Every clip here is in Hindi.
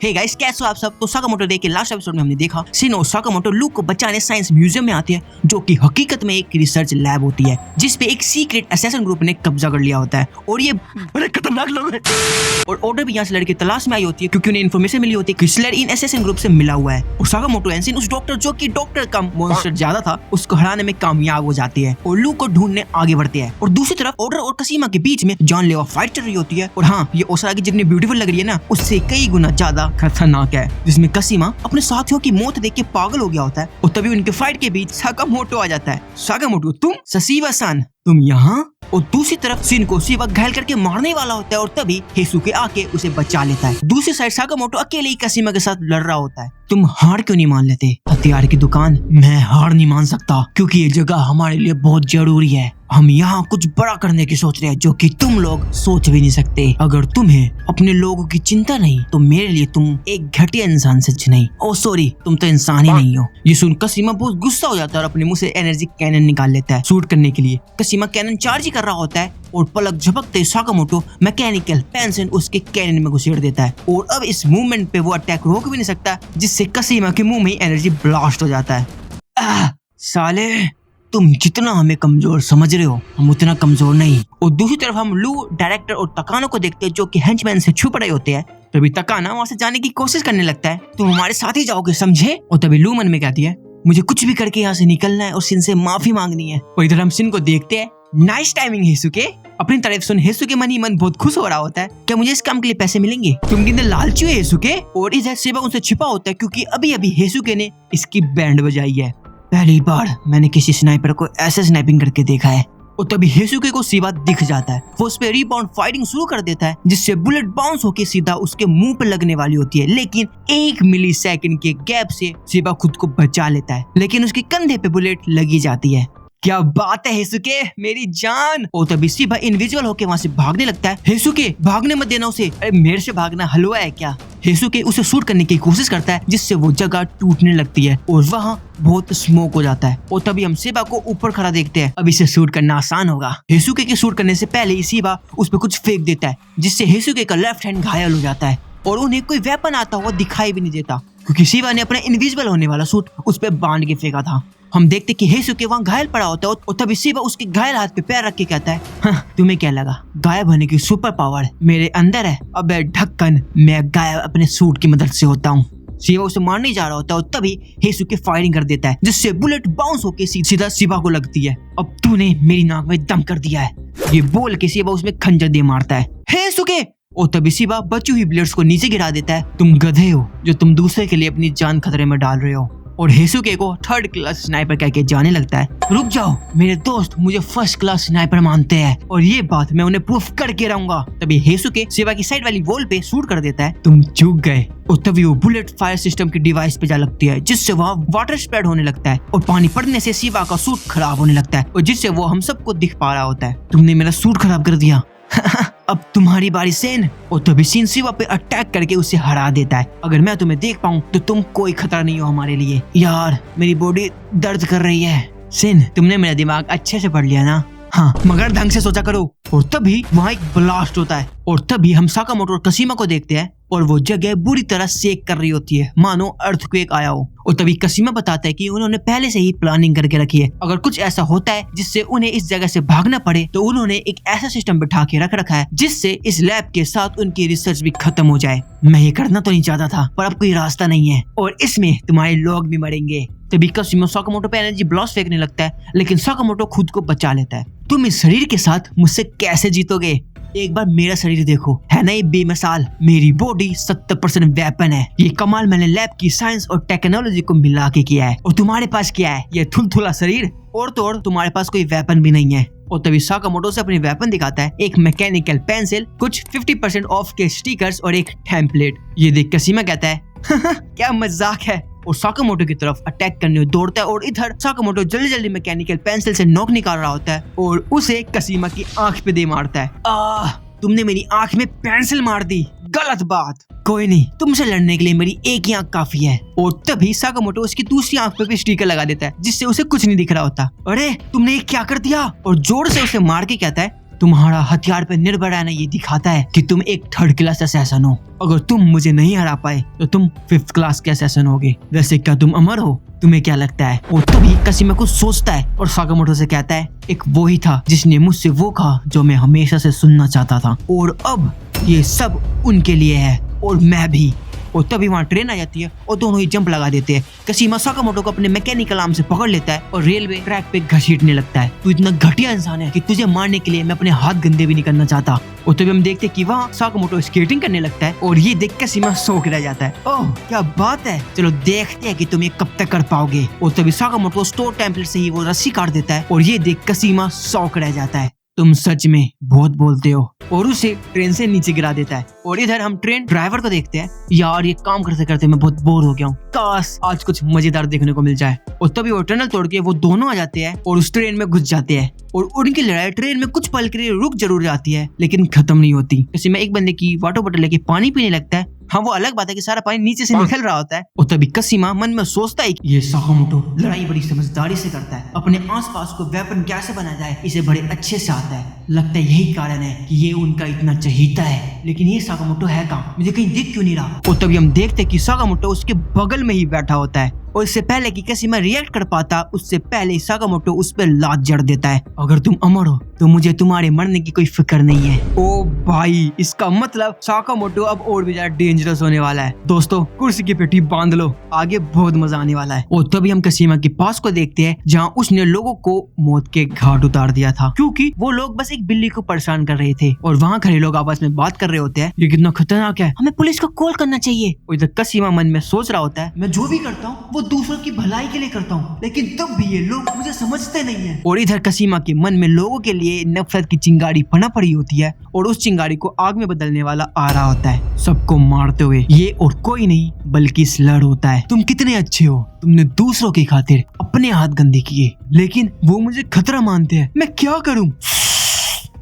हे गाइस, कैसे हो आप सब। तो साकामोटो डे के लास्ट एपिसोड में हमने देखा शिन और साकामोटो लूक को बचाने साइंस म्यूजियम में आते हैं, जो कि हकीकत में एक रिसर्च लैब होती है जिस पे एक सीक्रेट असैसिन ग्रुप ने कब्जा कर लिया होता है और ये बड़े खतरनाक लोग हैं। और ऑर्डर भी यहाँ से लड़के तलाश में आई होती है क्योंकि उन्हें इन्फॉर्मेशन मिली होती है कि स्लेयर इन असैसिन ग्रुप से मिला हुआ है। और साकामोटो एंसिन उस डॉक्टर जो कि डॉक्टर का मॉन्स्टर ज्यादा था उसको हराने में कामयाब हो जाती है और लूक को ढूंढने आगे बढ़ते हैं। और दूसरी तरफ ऑर्डर और कसीमा के बीच में जानलेवा फाइट चल रही होती है। और हाँ, ये ओसारा की जितनी ब्यूटीफुल लग रही है ना, उससे कई गुना ज्यादा खतरनाक है, जिसमें कसीमा अपने साथियों की मौत देख के पागल हो गया होता है। और तभी उनके फाइट के बीच साकामोटो आ जाता है। साकामोटो, तुम ससीवा-सान, तुम यहाँ? और दूसरी तरफ शिन को शिवा घायल करके मारने वाला होता है और तभी हेसुके आके उसे बचा लेता है। दूसरी साइड साकामोटो अकेले ही कसीमा के साथ लड़ रहा होता है। तुम हार क्यों नहीं मान लेते? हथियार की दुकान। मैं हार नहीं मान सकता क्योंकि ये जगह हमारे लिए बहुत जरूरी है। हम यहाँ कुछ बड़ा करने की सोच रहे हैं जो कि तुम लोग सोच भी नहीं सकते। अगर तुम्हें अपने लोगों की चिंता नहीं तो मेरे लिए तुम एक घटिया इंसान सच नहीं। ओ सॉरी, तुम तो इंसान ही नहीं हो। ये सुन कसीमा बहुत गुस्सा हो जाता है और अपने मुंह से एनर्जी कैनन निकाल लेता है शूट करने के लिए। कसीमा कैनन चार्ज ही कर रहा होता है और पलक झपकते साकामोटो मैकेनिकल पेंसिल उसके कैनन में घुसेड़ देता है। और अब इस मूवमेंट पे वो अटैक रोक भी नहीं सकता, जिससे कसीमा के मुंह में एनर्जी ब्लास्ट हो जाता है। साले, तुम जितना हमें कमजोर समझ रहे हो, हम उतना कमजोर नहीं। और दूसरी तरफ हम लू, डायरेक्टर और तकानो को देखते हैं जो कि हेंचमैन से छुप रहे होते हैं। तभी तकाना वहाँ से जाने की कोशिश करने लगता है। तुम हमारे साथ ही जाओगे, समझे? और तभी लू मन में कहती है, मुझे कुछ भी करके यहाँ से निकलना है और शिन से माफी मांगनी है। और इधर हम शिन को देखते हैं। Nice timing Heisuke. अपनी तारीफ सुन हेसुके मन ही मन बहुत खुश हो रहा होता है। क्या मुझे इस काम के लिए पैसे मिलेंगे? तुम कितने लालची हो हेसुके। और इधर शिवा उनसे छिपा होता है क्योंकि अभी अभी हेसुके ने इसकी बैंड बजाई है। पहली बार मैंने किसी स्नाइपर को ऐसे स्नाइपिंग करके देखा है। और तभी हेसुके को शिवा दिख जाता है। वो उस पे रीबाउंड फाइटिंग शुरू कर देता है जिससे बुलेट बाउंस होकर सीधा उसके मुंह पे लगने वाली होती है, लेकिन 1 मिलीसेकंड के गैप से शिवा खुद को बचा लेता है, लेकिन उसके कंधे पे बुलेट लगी जाती है। क्या बात है हेसुके, मेरी जान। और तभी शिवा इनविजिबल होके वहाँ से भागने लगता है। हेसुके, भागने मत देना उसे। अरे मेरे से भागना हलवा है क्या? हेसुके उसे शूट करने की कोशिश करता है जिससे वो जगह टूटने लगती है और वहाँ बहुत स्मोक हो जाता है। और तभी हम शिवा को ऊपर खड़ा देखते हैं। अब इसे शूट करना आसान होगा। हेसुके के शूट करने से पहले ही शिवा उस पर कुछ फेंक देता है जिससे हेसुके का लेफ्ट हैंड घायल हो जाता है और उन्हें कोई वेपन आता हुआ दिखाई भी नहीं देता क्योंकि शिवा ने अपना इनविजिबल होने वाला सूट उस पर बांध के फेंका था। हम देखते कि हेसुके वहाँ घायल पड़ा होता है और तभी शिवा उसके घायल हाथ पे पैर रख के कहता है, हाँ, तुम्हें क्या लगा गायब होने की सुपर पावर मेरे अंदर है? अबे ढक्कन, मैं गायब अपने सूट की मदद से होता हूँ। शिवा उसे मारने जा रहा होता है और तभी हेसुके फायरिंग कर देता है जिससे बुलेट बाउंस होकर सीधा शिवा को लगती है। अब तूने मेरी नाक में दम कर दिया है, ये बोल के शिवा उसमें खंजर दे मारता है। हेसुके! और तभी शिवा बची हुई बुलेट्स को नीचे गिरा देता है। तुम गधे हो जो तुम दूसरे के लिए अपनी जान खतरे में डाल रहे हो। और हेसुके को 3rd क्लास स्नाइपर कह के जाने लगता है। रुक जाओ, मेरे दोस्त मुझे 1st क्लास स्नाइपर मानते हैं और ये बात मैं उन्हें प्रूफ करके रहूंगा। तभी हेसुके शिवा की साइड वाली वॉल पे शूट कर देता है। तुम चूक गए। और तभी वो बुलेट फायर सिस्टम के डिवाइस पे जा लगती है जिससे वहाँ वाटर स्प्रेड होने लगता है और पानी पड़ने से शिवा का सूट खराब होने लगता है और जिससे वो हम सबको दिख पा रहा होता है। तुमने मेरा सूट खराब कर दिया। अब तुम्हारी बारी सेन। और तभी सीन शिवा पे अटैक करके उसे हरा देता है। अगर मैं तुम्हें देख पाऊं तो तुम कोई खतरा नहीं हो हमारे लिए। यार, मेरी बॉडी दर्द कर रही है। सेन, तुमने मेरा दिमाग अच्छे से पढ़ लिया ना? हाँ, मगर ढंग से सोचा करो। और तभी वहाँ एक ब्लास्ट होता है और तभी हम साकामोटो और कसीमा को देखते हैं और वो जगह बुरी तरह शेक कर रही होती है, मानो अर्थक्वेक आया हो। और तभी कसीमा बताता है कि उन्होंने पहले से ही प्लानिंग करके रखी है। अगर कुछ ऐसा होता है जिससे उन्हें इस जगह से भागना पड़े तो उन्होंने एक ऐसा सिस्टम बिठा के रख रखा है जिससे इस लैब के साथ उनकी रिसर्च भी खत्म हो जाए। मैं ये करना तो नहीं चाहता था पर अब कोई रास्ता नहीं है और इसमें तुम्हारे लोग भी मरेंगे। तभी कसीमा साकामोटो पे एनर्जी ब्लास्ट फेंकने लगता है लेकिन साकामोटो खुद को बचा लेता है। तुम इस शरीर के साथ मुझसे कैसे जीतोगे? एक बार मेरा शरीर देखो, है ना ये बेमिसाल। मेरी बॉडी 70% वेपन है। ये कमाल मैंने लैब की साइंस और टेक्नोलॉजी को मिला के किया है। और तुम्हारे पास क्या है? ये थुलथुला शरीर। और तो और तुम्हारे पास कोई वेपन भी नहीं है। और तभी साकामोटो से अपनी वेपन दिखाता है, एक मैकेनिकल पेंसिल, कुछ 50% ऑफ के स्टिकर्स और एक टेम्पलेट। ये देख कसीमा कहता है, क्या मजाक है, और साकामोटो की तरफ अटैक करने दौड़ता है। और इधर साकामोटो जल्दी जल्दी मैकेनिकल पेंसिल से नॉक निकाल रहा होता है और उसे कसीमा की आंख पे दे मारता है। तुमने मेरी आंख में पेंसिल मार दी, गलत बात। कोई नहीं, तुमसे लड़ने के लिए मेरी एक ही आंख काफी है। और तभी साकामोटो उसकी दूसरी आंख पे भी स्टिकर लगा देता है जिससे उसे कुछ नहीं दिख रहा होता। अरे तुमने ये क्या कर दिया? और जोर से उसे मार के कहता है, तुम्हारा हथियार पे निर्भर रहना ये दिखाता है कि तुम एक थर्ड क्लास असैसिन हो। अगर तुम मुझे नहीं हरा पाए तो तुम फिफ्थ क्लास के असैसिन होगे। वैसे क्या तुम अमर हो? तुम्हें क्या लगता है? और तभी कसीमा कुछ सोचता है और साकामोटो से कहता है, एक वो ही था जिसने मुझसे वो कहा जो मैं हमेशा से सुनना चाहता था, और अब ये सब उनके लिए है और मैं भी। और तभी वहाँ ट्रेन आ जाती है और दोनों ही जंप लगा देते हैं। कसीमा साकामोटो को अपने मैकेनिकल आर्म से पकड़ लेता है और रेलवे ट्रैक पे घसीटने लगता है। तू इतना घटिया इंसान है कि तुझे मारने के लिए मैं अपने हाथ गंदे भी नहीं करना चाहता। और तभी हम देखते हैं कि वहाँ साकामोटो स्केटिंग करने लगता है और ये देख कसीमा शौक रह जाता है। ओह क्या बात है, चलो देखते हैं कि तुम ये कब तक कर पाओगे। और तभी साकामोटो स्टोर टेम्पलेट से ही वो रस्सी काट देता है और ये देख कसीमा शौक रह जाता है। तुम सच में बहुत बोलते हो, और उसे ट्रेन से नीचे गिरा देता है। और इधर हम ट्रेन ड्राइवर को देखते हैं। यार ये काम करते करते मैं बहुत बोर हो गया हूँ, काश आज कुछ मजेदार देखने को मिल जाए। और तभी वो टनल तोड़ के वो दोनों आ जाते हैं और उस ट्रेन में घुस जाते हैं। और उनकी लड़ाई ट्रेन में कुछ पल के लिए रुक जरूर जाती है लेकिन खत्म नहीं होती। जैसे मैं एक बंदे की वाटर बोतल लेके पानी पीने लगता है। हाँ वो अलग बात है कि सारा पानी नीचे से निकल रहा होता है। और तभी कसीमा मन में सोचता है कि ये साकामोटो लड़ाई बड़ी समझदारी से करता है, अपने आसपास को वेपन कैसे बना जाए इसे बड़े अच्छे से आता है। लगता है यही कारण है कि ये उनका इतना चहीता है। लेकिन ये साकामोटो है कहाँ? मुझे कहीं दिख क्यों नहीं रहा? और तभी हम देखते हैं कि साकामोटो उसके बगल में ही बैठा होता है और इससे पहले कि कसीमा रिएक्ट कर पाता उससे पहले साकामोटो उस पर लात जड़ देता है। अगर तुम अमर हो तो मुझे तुम्हारे मरने की कोई फिक्र नहीं है। ओ भाई, इसका मतलब साकामोटो अब और भी ज्यादा डेंजरस होने वाला है। दोस्तों कुर्सी की पेटी बांध लो, आगे बहुत मजा आने वाला है। और तभी हम कसीमा के पास को देखते हैं जहाँ उसने लोगों को मौत के घाट उतार दिया था, क्योंकि वो लोग बस एक बिल्ली को परेशान कर रहे थे। और वहाँ खड़े लोग आपस में बात कर रहे होते हैं, ये कितना खतरनाक है, हमें पुलिस को कॉल करना चाहिए। और इधर कसीमा मन में सोच रहा होता है, मैं जो भी करता हूँ वो दूसरों की भलाई के लिए करता हूँ, लेकिन तब भी ये लोग मुझे समझते नहीं है। और इधर कसीमा के मन में लोगों के लिए नफरत की चिंगारी पना पड़ी होती है और उस चिंगारी को आग में बदलने वाला आ रहा होता है, सबको मारते हुए। ये और कोई नहीं बल्कि स्लर होता है। तुम कितने अच्छे हो, तुमने दूसरों की खातिर अपने हाथ गंदे किए, लेकिन वो मुझे खतरा मानते हैं, मैं क्या करूं?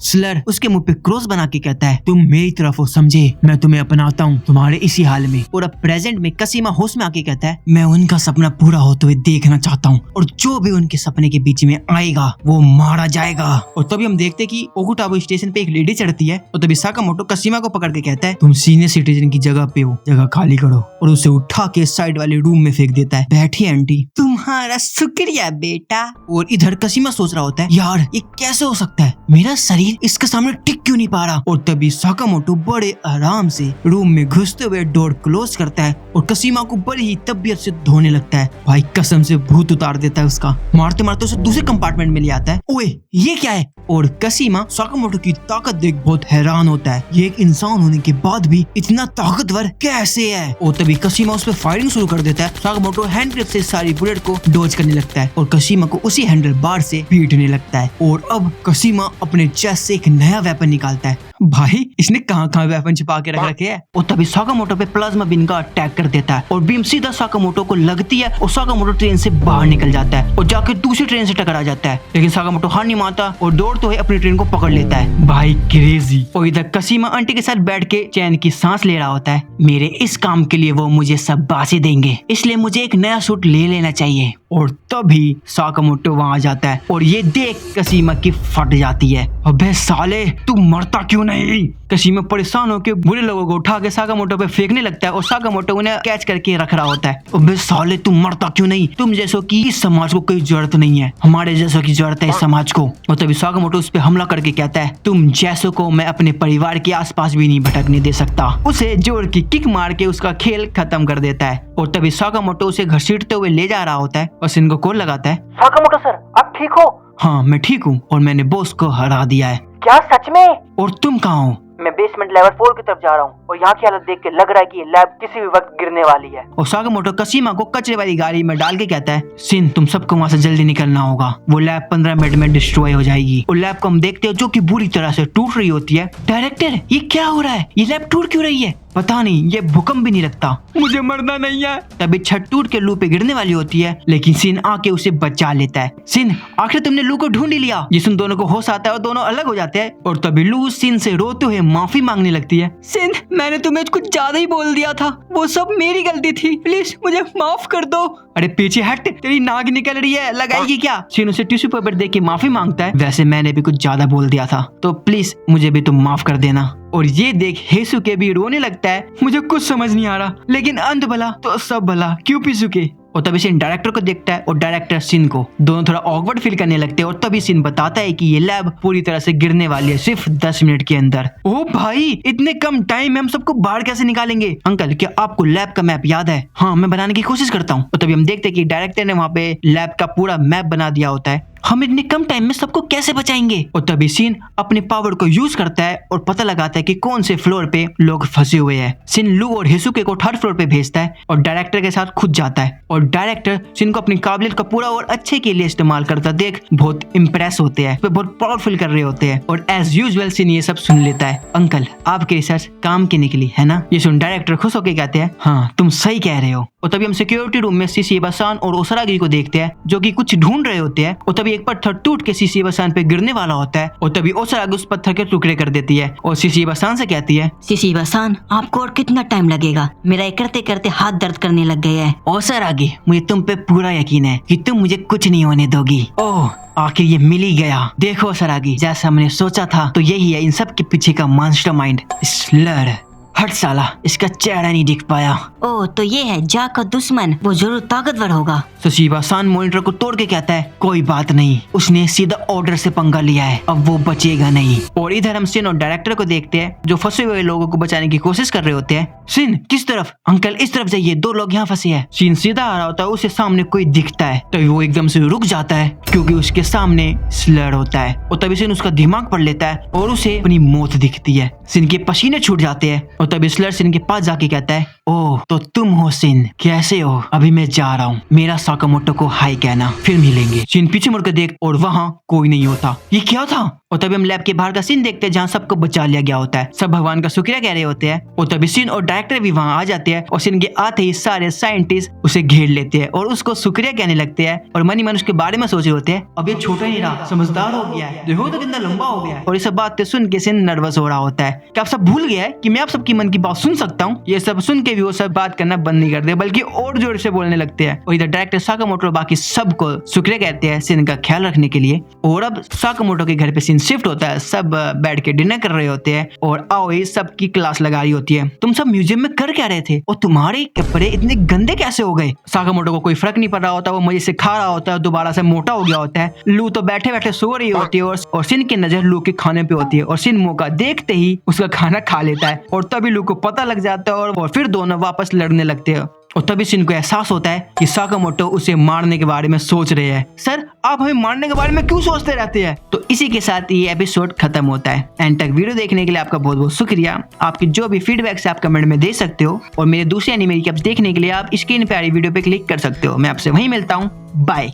स्लर उसके मुंह पे क्रॉस बना के कहता है, तुम मेरी तरफ हो समझे, मैं तुम्हें अपनाता हूँ तुम्हारे इसी हाल में। और अब प्रेजेंट में कसीमा होश में आके कहता है, मैं उनका सपना पूरा होते हुए देखना चाहता हूँ और जो भी उनके सपने के बीच में आएगा वो मारा जाएगा। और तभी हम देखते हैं कि ओकुटाबो स्टेशन पे एक लेडी चढ़ती है और तभी साकामोटो कसीमा को पकड़ के कहता है, तुम सीनियर सिटीजन की जगह पे हो, जगह खाली करो। और उसे उठा के साइड वाले रूम में फेंक देता है। बैठिए आंटी। तुम्हारा शुक्रिया बेटा। और इधर कसीमा सोच रहा होता है, यार ये कैसे हो सकता है, मेरा शरीर इसके सामने टिक क्यों नहीं पा रहा। और तभी साकामोटो बड़े आराम से रूम में घुसते हुए डोर क्लोज करता है और कसीमा को बड़ी ही तबीयत से धोने लगता है। भाई कसम से भूत उतार देता है उसका। मारते मारते उसे दूसरे कंपार्टमेंट में ले आता है। ओए ये क्या है? और कसीमा साकामोटो की ताकत देख बहुत हैरान होता है, ये एक इंसान होने के बाद भी इतना ताकतवर कैसे है। और तभी कसीमा उस पर फायरिंग शुरू कर देता है। साकामोटो हैंड ग्रिप से सारी बुलेट को डॉज करने लगता है और कसीमा को उसी हैंडल बार से पीटने लगता है। और अब कसीमा अपने चेस्ट से एक नया वेपन निकालता है। भाई इसने कहाँ वेपन छिपा के रख रखे हैं। और तभी साकामोटो पे प्लाज्मा बीम का अटैक कर देता है और बीम सीधा साकामोटो को लगती है और साकामोटो ट्रेन से बाहर निकल जाता है और जाके दूसरी ट्रेन से टकरा जाता है। लेकिन साकामोटो हार नहीं मानता और दौड़ते हुए अपनी ट्रेन को पकड़ लेता है। भाई क्रेजी। और इधर कसीमा आंटी के साथ बैठ के चैन की सांस ले रहा होता है। मेरे इस काम के लिए वो मुझे शाबाशी देंगे, इसलिए मुझे एक नया सूट ले लेना चाहिए। और तभी साकामोटो वहां आ जाता है और ये देख कसीमा की फट जाती है। अबे साले तू मरता क्यों नहीं? कसीमा परेशान होकर बुरे लोगों को उठा के साकामोटो पे फेंकने लगता है और साकामोटो उन्हें कैच करके रख रहा होता है। अबे साले तू मरता क्यों नहीं? तुम जैसों की इस समाज को कोई जरूरत नहीं है, हमारे जैसों की जरूरत है इस समाज को। और तभी साकामोटो उस पे हमला करके कहता है, तुम जैसों को मैं अपने परिवार के आसपास भी नहीं भटकने दे सकता। उसे जोर की किक मार के उसका खेल खत्म कर देता है। और तभी साकामोटो उसे घसीटते हुए ले जा रहा होता है और सिन को कॉल लगाता है, साकामोटो सर आप ठीक हो? हाँ मैं ठीक हूँ और मैंने बॉस को हरा दिया है। क्या सच में? और तुम कहाँ हो? मैं बेसमेंट लेवल 4 की तरफ जा रहा हूँ और यहाँ की हालत देख के लग रहा है कि ये लैब किसी भी वक्त गिरने वाली है। और साकामोटो कसीमा को कचरे वाली गाड़ी में डाल के कहता है, सिन तुम सबको वहाँ से जल्दी निकलना होगा, वो लैब 15 मिनट में डिस्ट्रॉय हो जाएगी। और लैब को हम देखते हो जो कि बुरी तरह से टूट रही होती है। डायरेक्टर ये क्या हो रहा है, ये लैब टूट क्यों रही है? पता नहीं ये भूकंप भी नहीं लगता, मुझे मरना नहीं है। तभी छत टूट के लू पे गिरने वाली होती है, लेकिन सिन आके उसे बचा लेता है। सिन, आखिर तुमने लू को ढूंढ ही लिया। जिसमें दोनों को होश आता है और दोनों अलग हो जाते हैं और तभी लू सिन से रोते हुए माफी मांगने लगती है। सिन, मैंने तुम्हें कुछ ज्यादा ही बोल दिया था, वो सब मेरी गलती थी, प्लीज मुझे माफ कर दो। अरे पीछे हट, तेरी नाक निकल रही है, लगाएगी क्या? सिन उसे टिश्यू पेपर दे के माफी मांगता है, वैसे मैंने भी कुछ ज्यादा बोल दिया था, तो प्लीज मुझे भी तुम माफ कर देना। और ये देख हेसुके भी रोने लगता है। मुझे कुछ समझ नहीं आ रहा, लेकिन अंत भला तो सब भला, क्यों पिसुके? और तभी सिन डायरेक्टर को देखता है और डायरेक्टर सिन को। दोनों थोड़ा ऑकवर्ड फील करने लगते हैं और तभी सिन बताता है कि ये लैब पूरी तरह से गिरने वाली है सिर्फ 10 मिनट के अंदर। ओ भाई, इतने कम टाइम में हम सबको बाहर कैसे निकालेंगे? अंकल, क्या आपको लैब का मैप याद है? हाँ, मैं बनाने की कोशिश करता हूँ। और तभी हम देखते हैं कि डायरेक्टर ने वहाँ पे लैब का पूरा मैप बना दिया होता है। हम इतने कम टाइम में सबको कैसे बचाएंगे? और तभी सिन अपने पावर को यूज करता है और पता लगाता है कि कौन से फ्लोर पे लोग फंसे हुए हैं। सिन लू और हिसुके को 3rd फ्लोर पे भेजता है और डायरेक्टर के साथ खुद जाता है। और डायरेक्टर सिन को अपनी काबिलियत का पूरा और अच्छे के लिए इस्तेमाल करता देख बहुत इम्प्रेस होते हैं, बहुत प्राउड फील कर रहे होते हैं। और एज यूजुअल सिन ये सब सुन लेता है। अंकल, आपकी रिसर्च काम की निकली है ना? ये सुन डायरेक्टर खुश होकर कहते हैं, हाँ तुम सही कह रहे हो। और तभी हम सिक्योरिटी रूम में सीसीएबा-सान और ओसारागी को देखते हैं, जो कि कुछ ढूंढ रहे होते हैं। और तभी एक पत्थर टूट के सीसीएबा-सान पे गिरने वाला होता है और तभी ओसारागी उस पत्थर के टुकड़े कर देती है और सीसीएबा-सान से कहती है, सीसीएबा-सान, आपको और कितना टाइम लगेगा? मेरा ये करते करते हाथ दर्द करने लग गए हैं। ओसारागी, मुझे तुम पे पूरा यकीन है कि तुम मुझे कुछ नहीं होने दोगी। ओह, आखिर ये मिल ही गया। देखो ओसारागी, जैसा हमने सोचा था तो यही है इन सब के पीछे का मास्टरमाइंड, स्लर। हट साला, इसका चेहरा नहीं दिख पाया। ओह, तो ये है जा का दुश्मन, वो जरूर ताकतवर होगा। सीसीएबा-सान मॉनिटर को तोड़ के कहता है, कोई बात नहीं, उसने सीधा ऑर्डर से पंगा लिया है, अब वो बचेगा नहीं। और इधर हम सिन और डायरेक्टर को देखते हैं, जो फंसे हुए लोगों को बचाने की कोशिश कर रहे होते हैं। सिन, किस तरफ? अंकल, इस तरफ जाइए, 2 लोग यहाँ फंसे हैं। सिन सीधा आ रहा होता है, उसे सामने कोई दिखता है, तभी वो एकदम से रुक जाता है क्योंकि उसके सामने स्लर होता है। और तभी सिन उसका दिमाग पढ़ लेता है और उसे अपनी मौत दिखती है। सिन के पसीने छूट जाते हैं और तभी स्लर सिन के पास जाके कहता है, ओह तो तुम हो सिन, कैसे हो? अभी मैं जा रहा हूँ, मेरा साकामोटो को हाई कहना, फिर मिलेंगे। सिन पीछे मुड़कर देख और वहाँ कोई नहीं होता। ये क्या था? और तभी हम लैब के बाहर का सीन देखते हैं जहाँ सबको बचा लिया गया होता है। सब भगवान का शुक्रिया कह रहे होते हैं और तभी सिन और डायरेक्टर भी वहाँ आ जाते हैं और सिन के आते ही सारे साइंटिस्ट उसे घेर लेते हैं और उसको शुक्रिया कहने लगते हैं और मन ही मन उसके बारे में सोच रहे होते हैं, अब ये छोटा नहीं रहा, समझदार हो गया है, देखो तो कितना लंबा हो गया है। और ये सब बातें सुन के सिन नर्वस हो रहा होता है कि आप सब भूल गया है कि मैं आप सबकी मन की बात सुन सकता हूँ। ये सब सुन के भी वो सब बात करना बंद नहीं करते, बल्कि और जोर से बोलने लगते हैं। और इधर डायरेक्टर साकामोटो बाकी सबको शुक्रिया कहते हैं सिन का ख्याल रखने के लिए। और अब साकामोटो के घर पे सिन शिफ्ट होता है, सब बैठ के डिनर कर रहे होते हैं और आओई सबकी क्लास लगा रही होती है। तुम सब म्यूजियम में कर क्या रहे थे और तुम्हारे कपड़े इतने गंदे कैसे हो गए? साकामोटो को कोई फर्क नहीं पड़ रहा होता, वो मजे से खा रहा होता है, दोबारा से मोटा हो गया होता है। लू तो बैठे बैठे सो रही होती है और सिन की नजर लू के खाने पे होती है और सिन मौका देखते ही उसका खाना खा लेता है और तभी लू को पता लग जाता है और फिर दोनों वापस लड़ने लगते हैं। और तभी सिन को एहसास होता है कि साकामोटो उसे मारने के बारे में सोच रहे हैं। सर, आप हमें मारने के बारे में क्यों सोचते रहते हैं? तो इसी के साथ ये एपिसोड खत्म होता है। एंड तक वीडियो देखने के लिए आपका बहुत बहुत शुक्रिया। आपकी जो भी फीडबैक से आप कमेंट में दे सकते हो और मेरे दूसरे एनिमे रिकैप्स देखने के लिए आप स्क्रीन पे आ रही वीडियो पे क्लिक कर सकते हो। मैं आपसे वहीं मिलता हूँ, बाय।